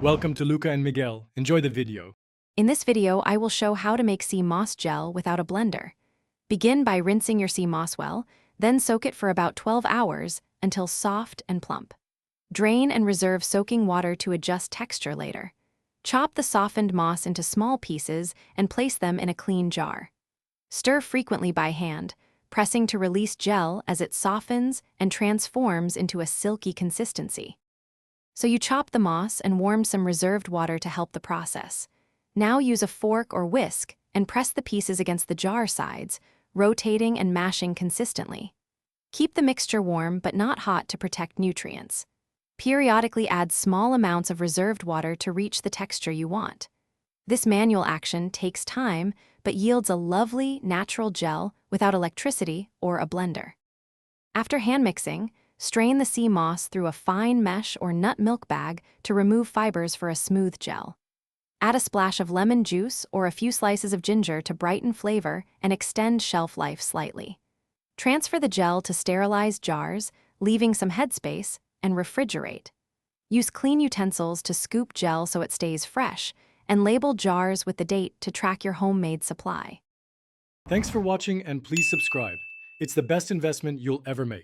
Welcome to Luca and Miguel. Enjoy the video. In this video, I will show how to make sea moss gel without a blender. Begin by rinsing your sea moss well, then soak it for about 12 hours until soft and plump. Drain and reserve soaking water to adjust texture later. Chop the softened moss into small pieces and place them in a clean jar. Stir frequently by hand, pressing to release gel as it softens and transforms into a silky consistency. So you chop the moss and warm some reserved water to help the process. Now use a fork or whisk and press the pieces against the jar sides, rotating and mashing consistently. Keep the mixture warm but not hot to protect nutrients. Periodically add small amounts of reserved water to reach the texture you want. This manual action takes time but yields a lovely, natural gel without electricity or a blender. After hand mixing, strain the sea moss through a fine mesh or nut milk bag to remove fibers for a smooth gel. Add a splash of lemon juice or a few slices of ginger to brighten flavor and extend shelf life slightly. Transfer the gel to sterilized jars, leaving some headspace, and refrigerate. Use clean utensils to scoop gel so it stays fresh, and label jars with the date to track your homemade supply. Thanks for watching and please subscribe. It's the best investment you'll ever make.